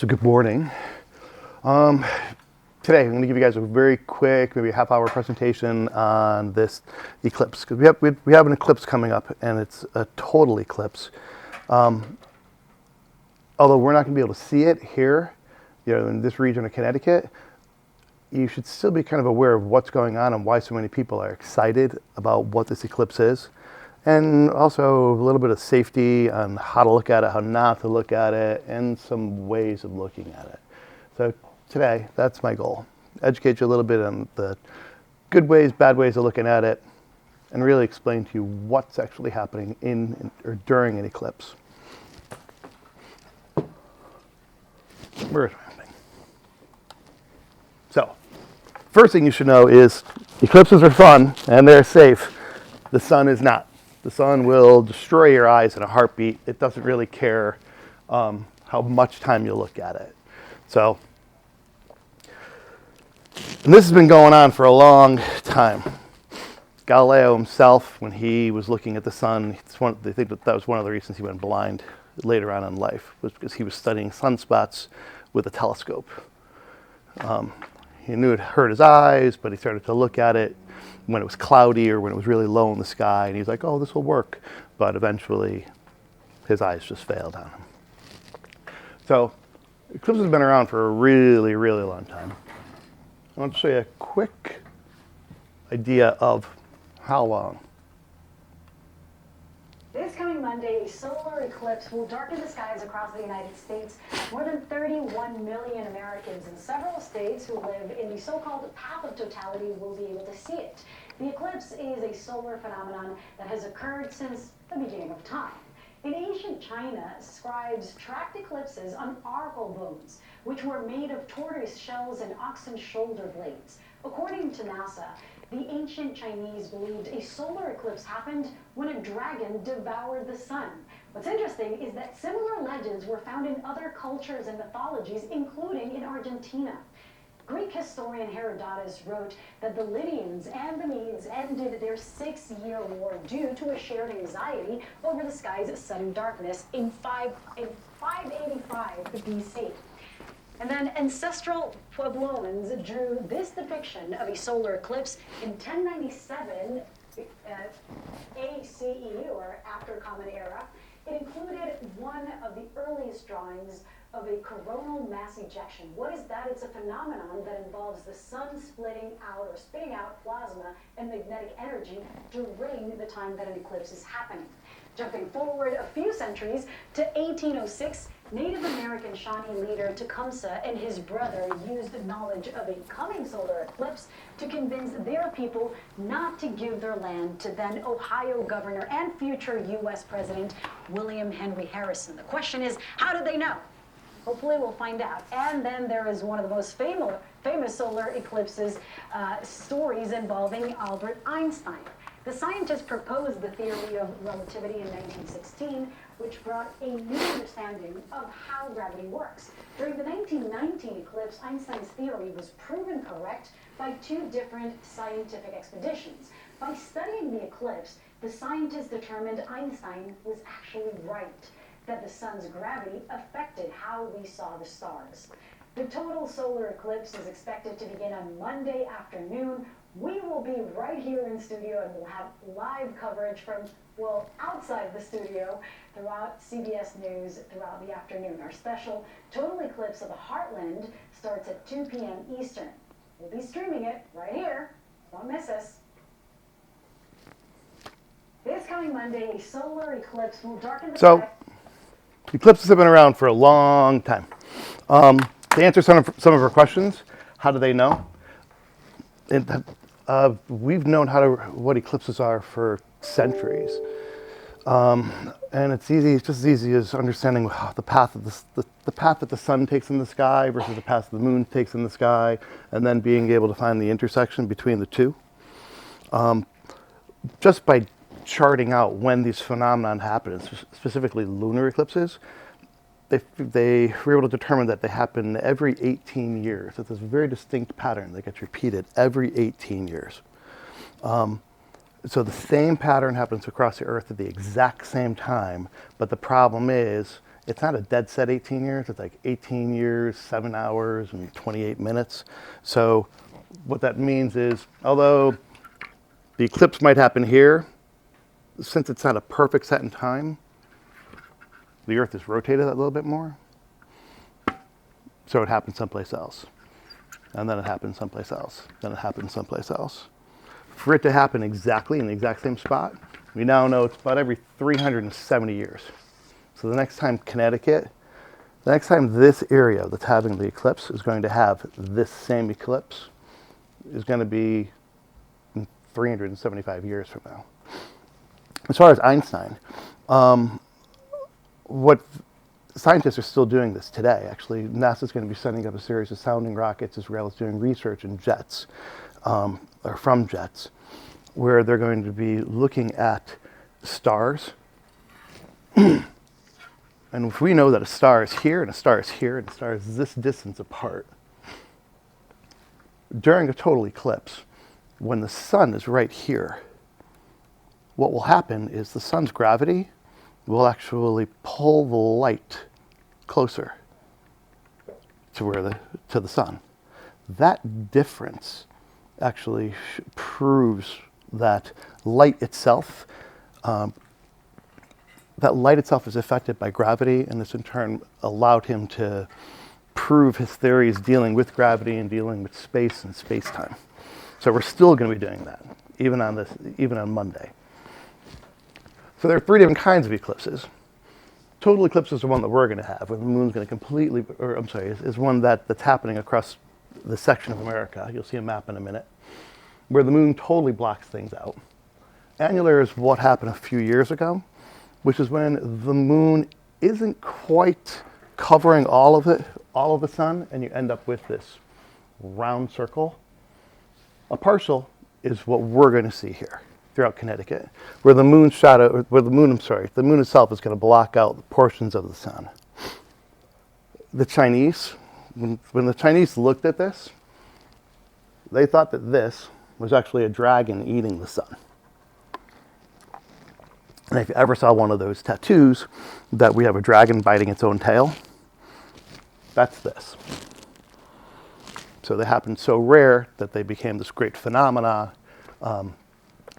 So good morning. Today I'm going to give you guys a very quick, maybe a half-hour presentation on this eclipse, because we have an eclipse coming up, and it's a total eclipse. Although we're not going to be able to see it here, in this region of Connecticut, you should still be kind of aware of what's going on and why so many people are excited about what this eclipse is. And also a little bit of safety on how to look at it, how not to look at it, and some ways of looking at it. So today, that's my goal. Educate you a little bit on the good ways, bad ways of looking at it, and really explain to you what's actually happening in or during an eclipse. Where's my thing? So, first thing you should know is eclipses are fun and they're safe. The sun is not. The sun will destroy your eyes in a heartbeat. It doesn't really care how much time you look at it. So, and this has been going on for a long time. Galileo himself, when he was looking at the sun, they think that was one of the reasons he went blind later on in life, was because he was studying sunspots with a telescope. He knew it hurt his eyes, but he started to look at it when it was cloudy or when it was really low in the sky, and he was like, oh, this will work. But eventually, his eyes just failed on him. So, eclipses have been around for a really, really long time. I want to show you a quick idea of how long. This coming Monday, a solar eclipse will darken the skies across the United States. More than 31 million Americans in several states who live in the so-called path of totality will be able to see it. The eclipse is a solar phenomenon that has occurred since the beginning of time. In ancient China, scribes tracked eclipses on oracle bones, which were made of tortoise shells and oxen shoulder blades. According to NASA, the ancient Chinese believed a solar eclipse happened when a dragon devoured the sun. What's interesting is that similar legends were found in other cultures and mythologies, including in Argentina. Greek historian Herodotus wrote that the Lydians and the Medes ended their 6-year war due to a shared anxiety over the sky's sudden darkness in 585 BC. And then ancestral Puebloans drew this depiction of a solar eclipse in 1097 ACE, or after Common Era. It included one of the earliest drawings of a coronal mass ejection. What is that? It's a phenomenon that involves the sun splitting out or spitting out plasma and magnetic energy during the time that an eclipse is happening. Jumping forward a few centuries to 1806, Native American Shawnee leader Tecumseh and his brother used knowledge of a coming solar eclipse to convince their people not to give their land to then Ohio governor and future U.S. President William Henry Harrison. The question is, how did they know? Hopefully we'll find out. And then there is one of the most famous solar eclipses stories involving Albert Einstein. The scientist proposed the theory of relativity in 1916, which brought a new understanding of how gravity works. During the 1919 eclipse, Einstein's theory was proven correct by 2 different scientific expeditions. By studying the eclipse, the scientists determined Einstein was actually right, that the sun's gravity affected how we saw the stars. The total solar eclipse is expected to begin on Monday afternoon. We will be right here in studio and we'll have live coverage from, outside the studio throughout CBS News throughout the afternoon. Our special total eclipse of the Heartland starts at 2 p.m. Eastern. We'll be streaming it right here. Don't miss us. This coming Monday, a solar eclipse will darken the sky. Eclipses have been around for a long time. To answer some of our questions, how do they know? We've known what eclipses are for centuries, and it's just as easy as understanding the path that the sun takes in the sky versus the path the moon takes in the sky, and then being able to find the intersection between the two. Just by charting out when these phenomenon happen, specifically lunar eclipses, they were able to determine that they happen every 18 years. It's this very distinct pattern that gets repeated every 18 years. So the same pattern happens across the Earth at the exact same time, but the problem is it's not a dead set 18 years. It's like 18 years, 7 hours, and 28 minutes. So what that means is, although the eclipse might happen here, since it's not a perfect set in time, the Earth is rotated a little bit more. So it happens someplace else. And then it happens someplace else. Then it happens someplace else. For it to happen exactly in the exact same spot, we now know it's about every 370 years. So the next time this area that's having the eclipse is going to have this same eclipse is going to be in 375 years from now. As far as Einstein, what scientists are still doing this today. Actually, NASA's going to be sending up a series of sounding rockets as well as doing research in jets, or from jets, where they're going to be looking at stars. And if we know that a star is here and a star is here and a star is this distance apart, during a total eclipse, when the sun is right here, what will happen is the sun's gravity will actually pull the light closer to the sun. That difference actually proves that light itself is affected by gravity, and this in turn allowed him to prove his theories dealing with gravity and dealing with space and space-time. So we're still going to be doing that, even on Monday. So there are 3 different kinds of eclipses. Total eclipse is the one that we're going to have, where the moon's going to is one that's happening across the section of America. You'll see a map in a minute, where the moon totally blocks things out. Annular is what happened a few years ago, which is when the moon isn't quite covering all of the sun, and you end up with this round circle. A partial is what we're going to see here throughout Connecticut, where the moon itself is going to block out portions of the sun. The Chinese, when the Chinese looked at this, they thought that this was actually a dragon eating the sun. And if you ever saw one of those tattoos that we have a dragon biting its own tail, that's this. So they happened so rare that they became this great phenomena.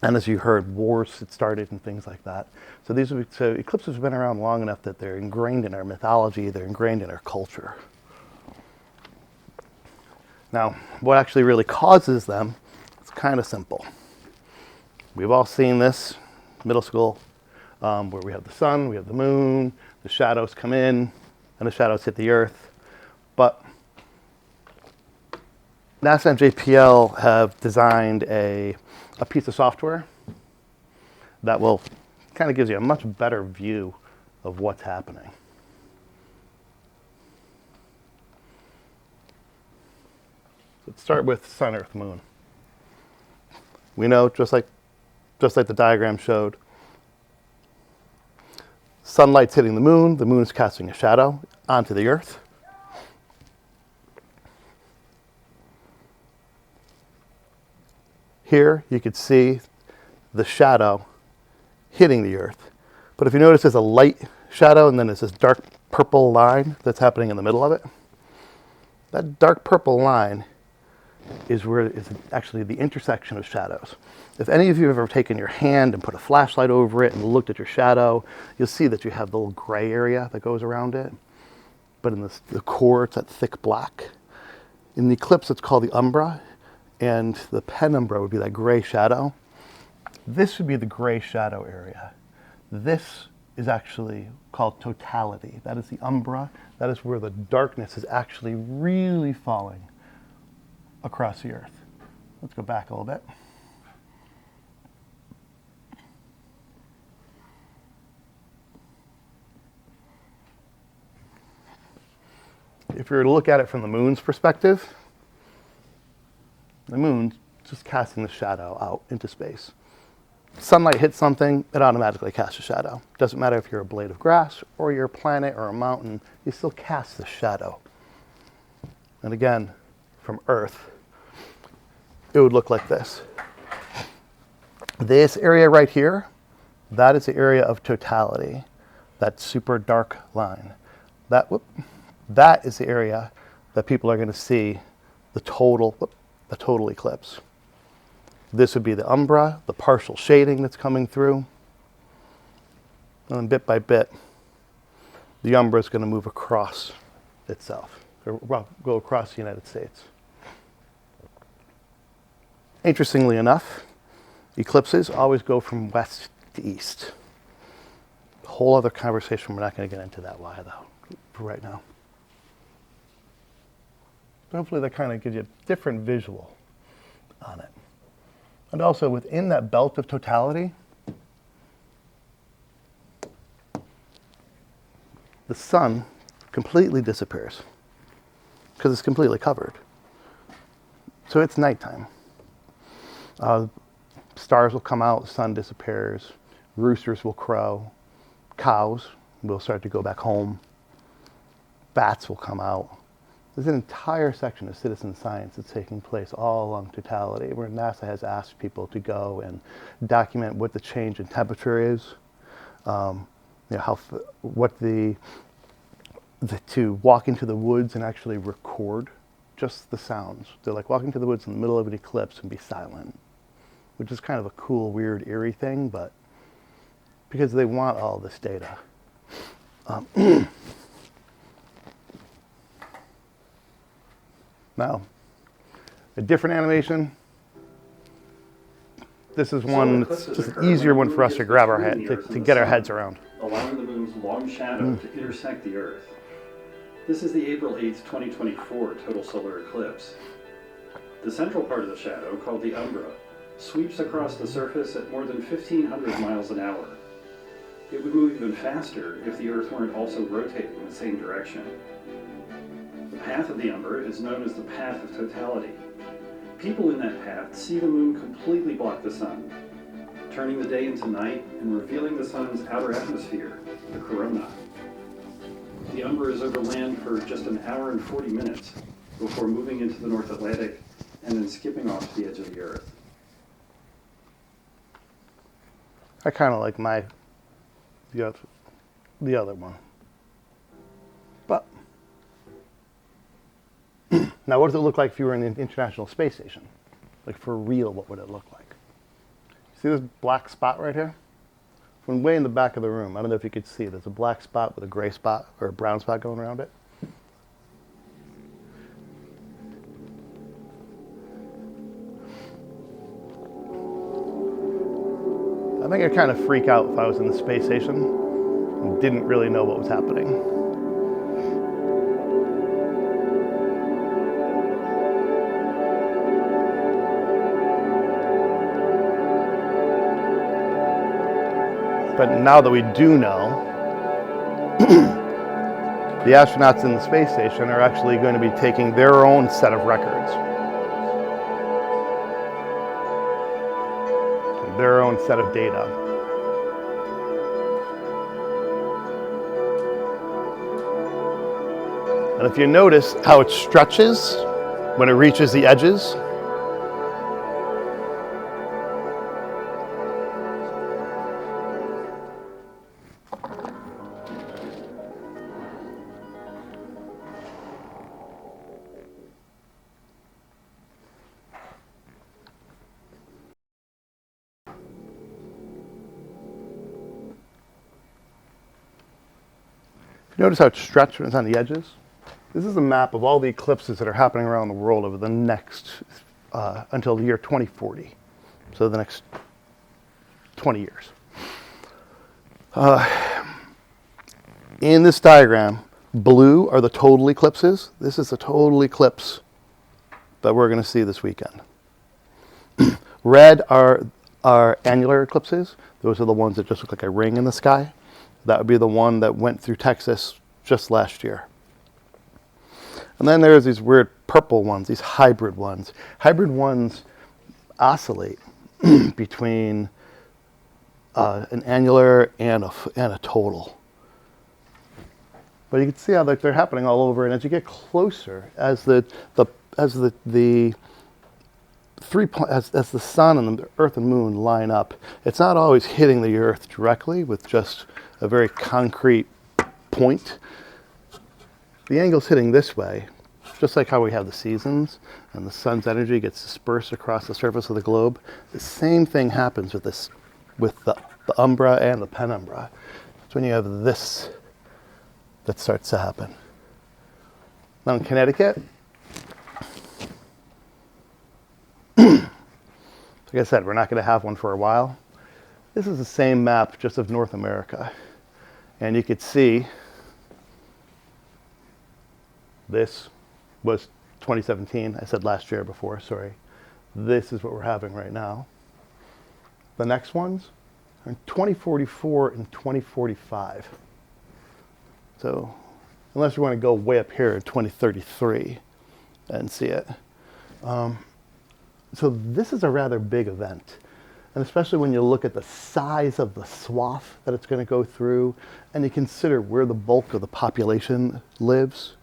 And as you heard, wars had started and things like that. So eclipses have been around long enough that they're ingrained in our mythology, they're ingrained in our culture. Now, what actually really causes them, it's kind of simple. We've all seen this, middle school, where we have the sun, we have the moon, the shadows come in, and the shadows hit the earth. But NASA and JPL have designed a piece of software that will kind of gives you a much better view of what's happening. Let's start with sun, earth, moon. We know, just like the diagram showed, sunlight's hitting the moon is casting a shadow onto the earth. Here you could see the shadow hitting the earth. But if you notice, there's a light shadow and then there's this dark purple line that's happening in the middle of it. That dark purple line is where it's actually the intersection of shadows. If any of you have ever taken your hand and put a flashlight over it and looked at your shadow, you'll see that you have the little gray area that goes around it. But in the core, it's that thick black. In the eclipse, it's called the umbra, and the penumbra would be that gray shadow. This would be the gray shadow area. This is actually called totality. That is the umbra. That is where the darkness is actually really falling across the earth. Let's go back a little bit. If you were to look at it from the moon's perspective, the moon's just casting the shadow out into space. Sunlight hits something, it automatically casts a shadow. Doesn't matter if you're a blade of grass or you're a planet or a mountain, you still cast the shadow. And again, from Earth, it would look like this. This area right here, that is the area of totality. that super dark line. That is the area that people are going to see the total eclipse. This would be the umbra, the partial shading that's coming through. And then bit by bit, the umbra is going to move across itself, or go across the United States. Interestingly enough, eclipses always go from west to east. A whole other conversation, we're not going to get into that why though, for right now. But hopefully that kind of gives you a different visual on it. And also within that belt of totality, the sun completely disappears because it's completely covered. So it's nighttime. Stars will come out, the sun disappears, roosters will crow, cows will start to go back home, bats will come out. There's an entire section of citizen science that's taking place all along totality, where NASA has asked people to go and document what the change in temperature is, to walk into the woods and actually record just the sounds. They're like walking to the woods in the middle of an eclipse and be silent, which is kind of a cool, weird, eerie thing, but because they want all this data. Now, a different animation. This is one that's just an easier one for us to grab our head, to get our heads around. Allowing the moon's long shadow to intersect the Earth. This is the April 8th, 2024 total solar eclipse. The central part of the shadow, called the umbra, sweeps across the surface at more than 1,500 miles an hour. It would move even faster if the Earth weren't also rotating in the same direction. The path of the umbra is known as the path of totality. People in that path see the moon completely block the sun, turning the day into night and revealing the sun's outer atmosphere, the corona. The umbra is over land for just an hour and 40 minutes before moving into the North Atlantic and then skipping off to the edge of the Earth. I kind of like the other one. But now, what does it look like if you were in the International Space Station? Like for real, what would it look like? See this black spot right here? From way in the back of the room, I don't know if you could see, there's a black spot with a gray spot or a brown spot going around it. I think I'd kind of freak out if I was in the space station and didn't really know what was happening. But now that we do know, the astronauts in the space station are actually going to be taking their own set of records, their own set of data. And if you notice how it stretches when it reaches the edges, notice how it's stretched when it's on the edges? This is a map of all the eclipses that are happening around the world over the next, until the year 2040. So the next 20 years. In this diagram, blue are the total eclipses. This is the total eclipse that we're going to see this weekend. Red are annular eclipses. Those are the ones that just look like a ring in the sky. That would be the one that went through Texas just last year. And then there's these weird purple ones, these hybrid ones. Hybrid ones oscillate between an annular and a total. But you can see how they're happening all over, and as you get closer, as the as the sun and the earth and moon line up, it's not always hitting the earth directly with just a very concrete point. The angle's hitting this way, just like how we have the seasons and the sun's energy gets dispersed across the surface of the globe. The same thing happens with this, with the umbra and the penumbra. It's when you have this that starts to happen. Now in Connecticut, like I said, we're not going to have one for a while. This is the same map just of North America. And you could see this was 2017. I said last year before, sorry. This is what we're having right now. The next ones are in 2044 and 2045. So unless you want to go way up here in 2033 and see it. So this is a rather big event. And especially when you look at the size of the swath that it's going to go through, and you consider where the bulk of the population lives.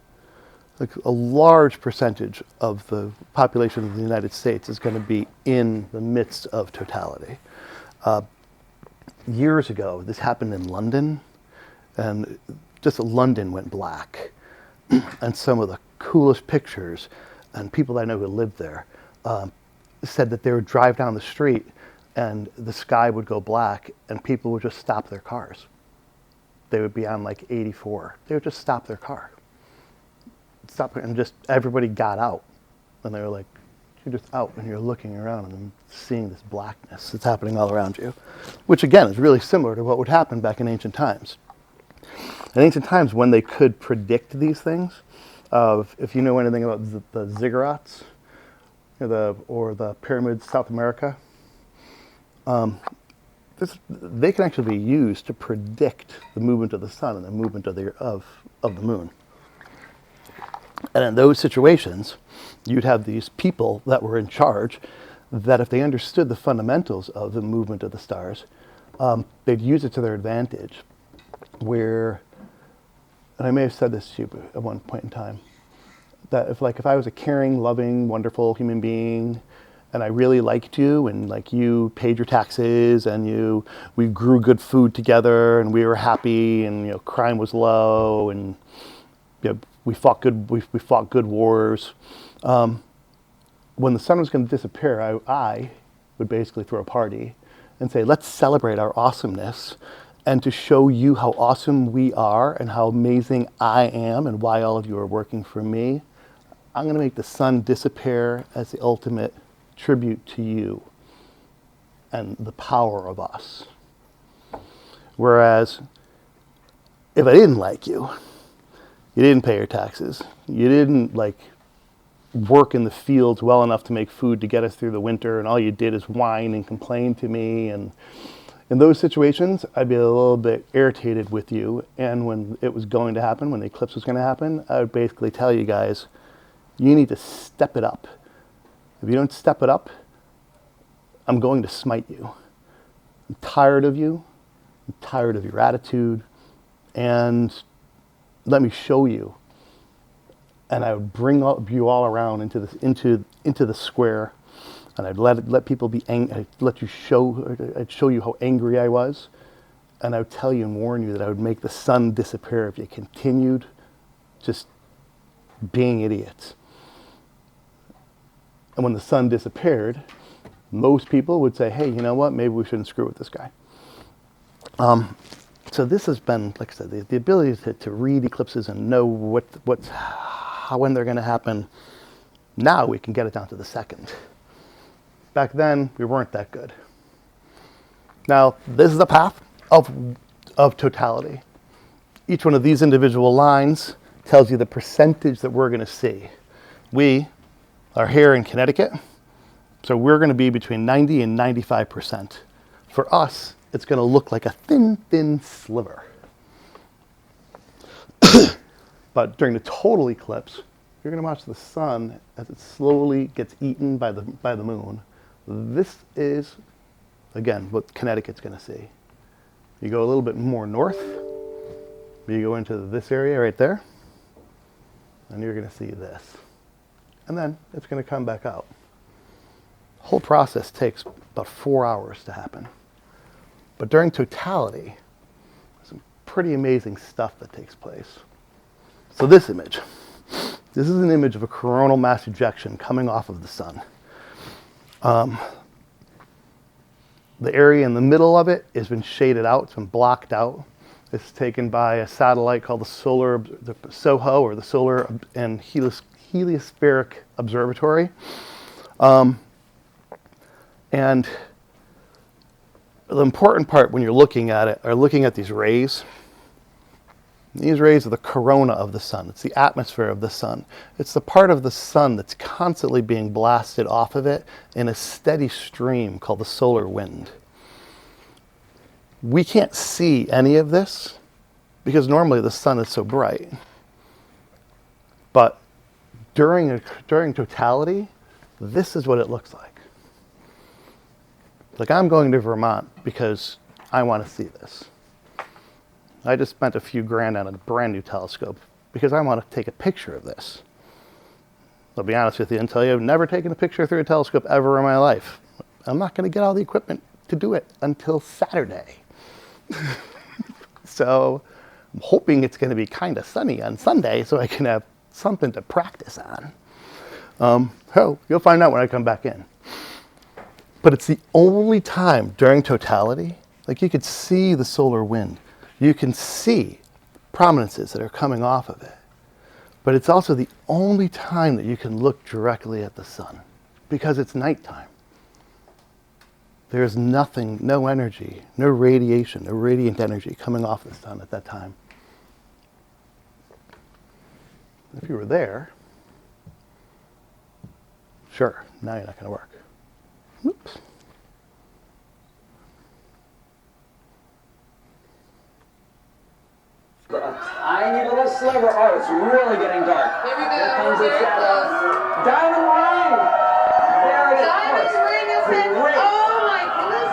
Like a large percentage of the population of the United States is going to be in the midst of totality. Years ago, this happened in London, and just London went black. And some of the coolest pictures, and people that I know who lived there, said that they would drive down the street and the sky would go black and people would just stop their cars. They would be on like 84. They would just stop their car. Stop, and just everybody got out. And they were like, you're just out and you're looking around and seeing this blackness that's happening all around you. Which again is really similar to what would happen back in ancient times. In ancient times, when they could predict these things, if you know anything about the ziggurats, or the pyramids, South America, they can actually be used to predict the movement of the sun and the movement of the moon. And in those situations, you'd have these people that were in charge that if they understood the fundamentals of the movement of the stars, they'd use it to their advantage. Where, and I may have said this to you at one point in time, that if I was a caring, loving, wonderful human being, and I really liked you, and like you paid your taxes, and we grew good food together, and we were happy, and crime was low, and we fought good wars. When the sun was going to disappear, I would basically throw a party and say, let's celebrate our awesomeness, and to show you how awesome we are and how amazing I am and why all of you are working for me. I'm going to make the sun disappear as the ultimate tribute to you and the power of us. Whereas, if I didn't like you, you didn't pay your taxes, you didn't work in the fields well enough to make food to get us through the winter, and all you did is whine and complain to me, and in those situations, I'd be a little bit irritated with you, and when it was going to happen, when the eclipse was going to happen, I would basically tell you guys, you need to step it up. If you don't step it up, I'm going to smite you. I'm tired of you. I'm tired of your attitude. And let me show you. And I would bring you all around into the square, and I'd let people be angry. I'd show you how angry I was, and I would tell you and warn you that I would make the sun disappear if you continued just being idiots. And when the sun disappeared, most people would say, hey, you know what? Maybe we shouldn't screw with this guy. So this has been, like I said, the ability to read eclipses and know when they're going to happen. Now we can get it down to the second. Back then, we weren't that good. Now, this is the path of totality. Each one of these individual lines tells you the percentage that we're going to see. We are here in Connecticut, so we're going to be between 90 and 95%. For us, it's going to look like a thin, thin sliver. But during the total eclipse, you're going to watch the sun as it slowly gets eaten by the moon. This is, again, what Connecticut's going to see. You go a little bit more north, you go into this area right there, and you're going to see this. And then it's going to come back out. whole process takes about 4 hours to happen. But during totality, some pretty amazing stuff that takes place. So this image, this is an image of a coronal mass ejection coming off of the sun. The area in the middle of it has been shaded out, it's been blocked out. It's taken by a satellite called the SOHO, or the Solar and Heliospheric Observatory. And the important part when you're looking at it are looking at these rays. These rays are the corona of the sun. It's the atmosphere of the sun. It's the part of the sun that's constantly being blasted off of it in a steady stream called the solar wind. We can't see any of this because normally the sun is so bright. But during totality, this is what it looks like. Like, I'm going to Vermont because I want to see this. I just spent a few grand on a brand new telescope because I want to take a picture of this. I'll be honest with you and tell you, I've never taken a picture through a telescope ever in my life. I'm not going to get all the equipment to do it until Saturday. So I'm hoping it's going to be kind of sunny on Sunday so I can have something to practice on. So you'll find out when I come back in. But it's the only time during totality, like, you could see the solar wind. You can see prominences that are coming off of it. But it's also the only time that you can look directly at the sun because it's nighttime. There's nothing, no energy, no radiation, no radiant energy coming off the sun at that time. If you were there, sure, now you're not going to work. Oops. A tiny little sliver. Oh, it's really getting dark. Here we go. Here comes the Here it shadow. goes. Diamond ring! There it is. Diamond ring is hit. Great. Oh my goodness.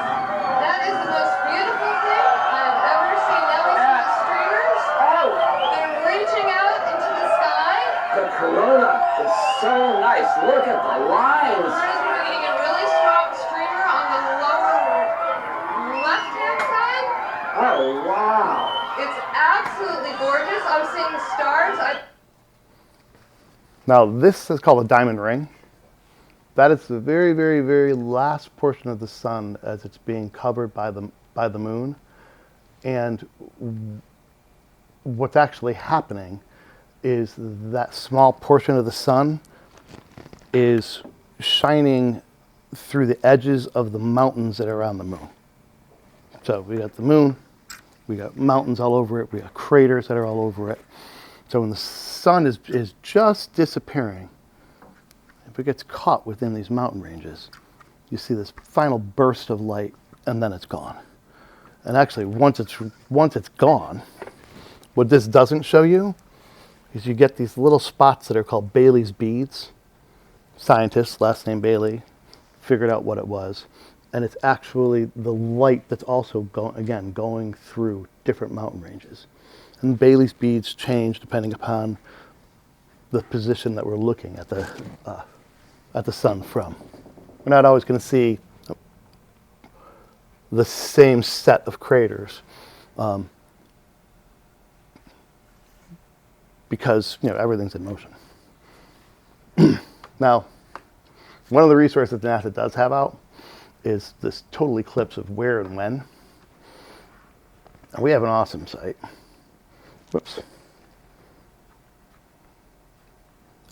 That is the most beautiful thing I have ever seen. Now we see the streamers. Oh, They're reaching out into the sky. the corona is so nice. Look at the lines. We're getting a really strong streamer on the lower left-hand side. Oh, wow. It's absolutely gorgeous. I'm seeing stars. Now, this is called a diamond ring. That is the very, very, very last portion of the sun as it's being covered by the moon. And what's actually happening is that small portion of the sun is shining through the edges of the mountains that are around the moon. So we got the moon, we got mountains all over it, we got craters that are all over it. So when the sun is just disappearing, if it gets caught within these mountain ranges, you see this final burst of light, and then it's gone. And actually, once it's gone, what this doesn't show you is you get these little spots that are called Bailey's beads. Scientists, last name Bailey, figured out what it was. And it's actually the light that's also going through different mountain ranges. And Bailey's beads change depending upon the position that we're looking at the sun from. We're not always going to see the same set of craters because everything's in motion. Now, one of the resources that NASA does have out is this total eclipse of where and when. And we have an awesome site. Whoops.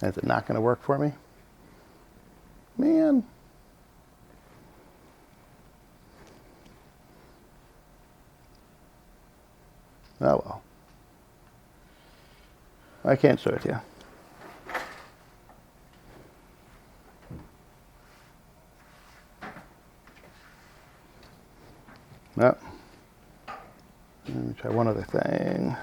Is it not going to work for me? Man. Oh well. I can't show it to you. No. Let me try one other thing.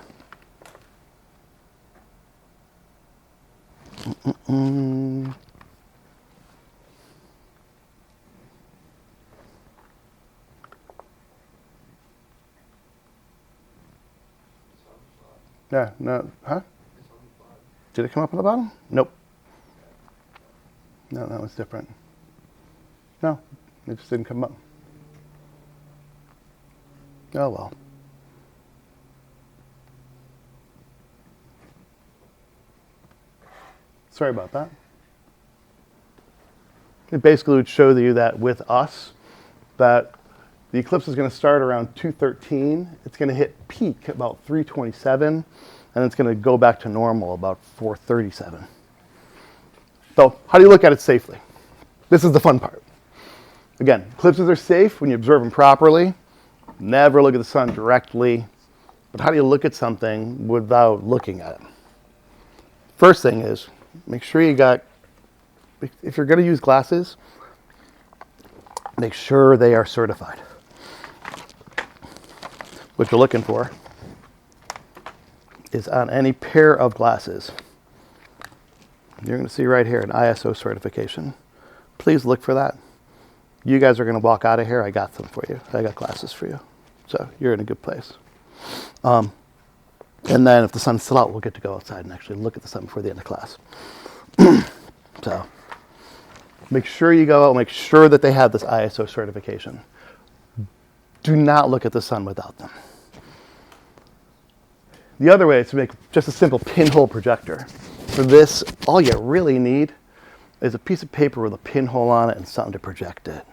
Yeah, no, huh? Did it come up on the bottom? Nope. No, that was different. No, it just didn't come up. Oh well. Sorry about that. It basically would show you that with us, that the eclipse is going to start around 2:13. It's going to hit peak about 3:27, and it's going to go back to normal about 4:37. So how do you look at it safely? This is the fun part. Again, eclipses are safe when you observe them properly. Never look at the sun directly. But how do you look at something without looking at it? First thing is, make sure you got, if you're going to use glasses, make sure they are certified. What you're looking for is on any pair of glasses. You're going to see right here an ISO certification. Please look for that. You guys are going to walk out of here. I got them for you. I got glasses for you. So you're in a good place. And then if the sun's still out, we'll get to go outside and actually look at the sun before the end of class. So make sure you go out, make sure that they have this ISO certification. Do not look at the sun without them. The other way is to make just a simple pinhole projector. For this, all you really need is a piece of paper with a pinhole on it and something to project it.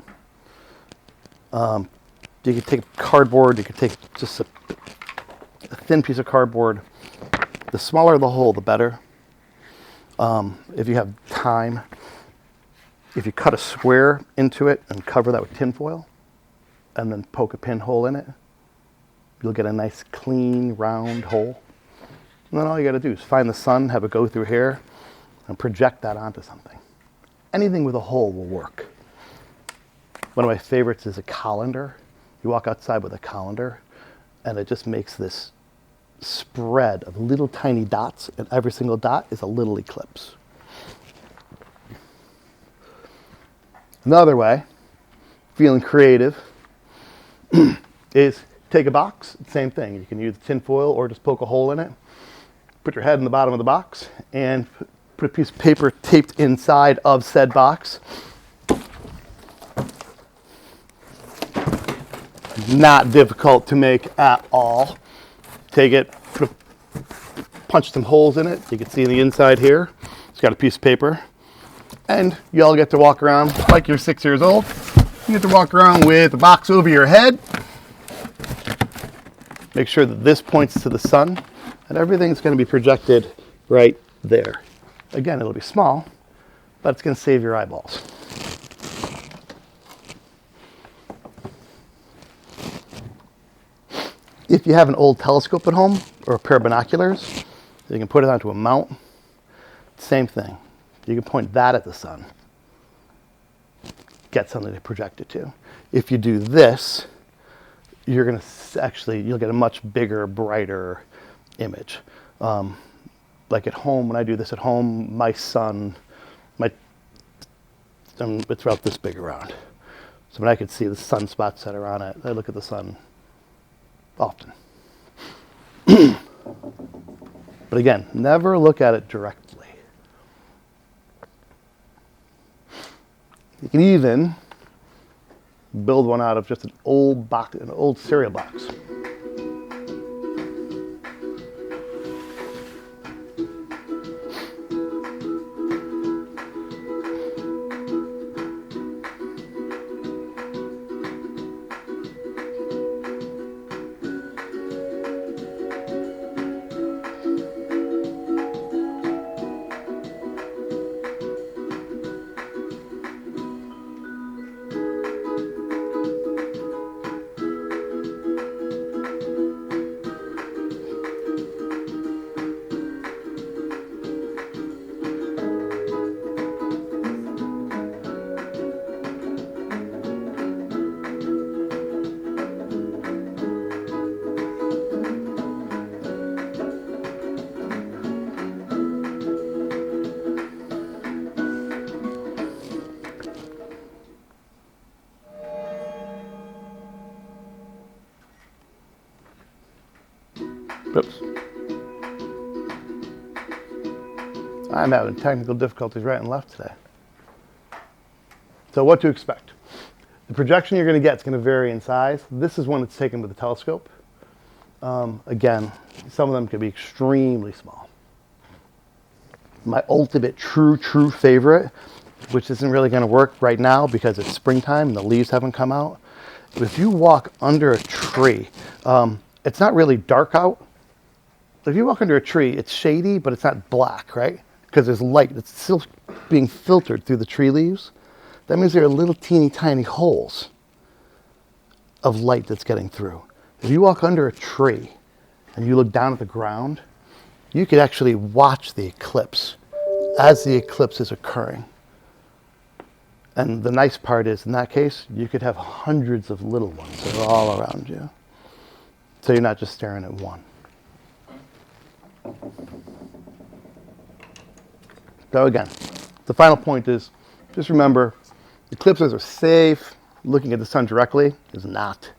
You could take cardboard, you could take just a thin piece of cardboard. The smaller the hole, the better. If you have time, if you cut a square into it and cover that with tinfoil and then poke a pinhole in it, you'll get a nice clean round hole. And then all you got to do is find the sun, have it go through here, and project that onto something. Anything with a hole will work. One of my favorites is a colander. You walk outside with a colander, and it just makes this spread of little tiny dots, and every single dot is a little eclipse. Another way, feeling creative, is take a box, same thing. You can use tinfoil or just poke a hole in it. Put your head in the bottom of the box and put a piece of paper taped inside of said box. Not difficult to make at all. Take it, punch some holes in it. You can see the inside here. It's got a piece of paper. And you all get to walk around like you're 6 years old. You get to walk around with a box over your head. Make sure that this points to the sun, and everything's going to be projected right there. Again, it'll be small, but it's going to save your eyeballs. If you have an old telescope at home or a pair of binoculars, you can put it onto a mount. Same thing. You can point that at the sun. Get something to project it to. If you do this, you're going to you'll get a much bigger, brighter image. Like at home, when I do this at home, my sun, it's about this big around. So when I could see the sunspots that are on it, I look at the sun often. But again, never look at it directly. You can even build one out of just an old box, an old cereal box. Oops. I'm having technical difficulties right and left today. So what to expect? The projection you're going to get is going to vary in size. This is one that's taken with a telescope. Again, some of them could be extremely small. My ultimate true favorite, which isn't really going to work right now because it's springtime and the leaves haven't come out. But if you walk under a tree, it's not really dark out. If you walk under a tree, it's shady, but it's not black, right? Because there's light. It's still being filtered through the tree leaves. That means there are little teeny tiny holes of light that's getting through. If you walk under a tree and you look down at the ground, you could actually watch the eclipse as the eclipse is occurring. And the nice part is, in that case, you could have hundreds of little ones that are all around you. So you're not just staring at one. So again, the final point is, just remember, eclipses are safe. Looking at the sun directly is not.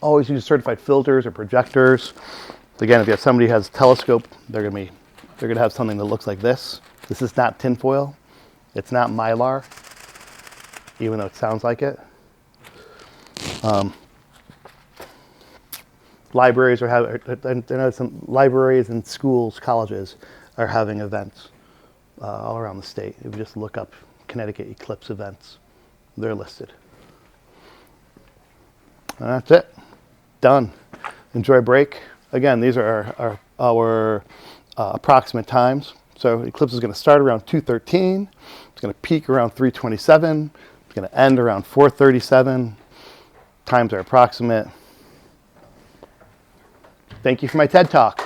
Always use certified filters or projectors. Again, if you have somebody who has a telescope, they're gonna have something that looks like this. This is not tinfoil. It's not Mylar, even though it sounds like it. Libraries are having, I know some libraries and schools, colleges are having events all around the state. If you just look up Connecticut eclipse events, they're listed. And that's it. Done. Enjoy break. Again, these are our approximate times. So eclipse is going to start around 2:13. It's going to peak around 3:27. It's going to end around 4:37. Times are approximate. Thank you for my TED Talk.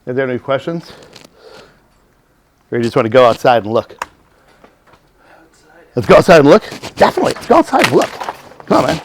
Are there any questions? Or you just want to go outside and look? Let's go outside and look? Definitely. Let's go outside and look. Come on, man.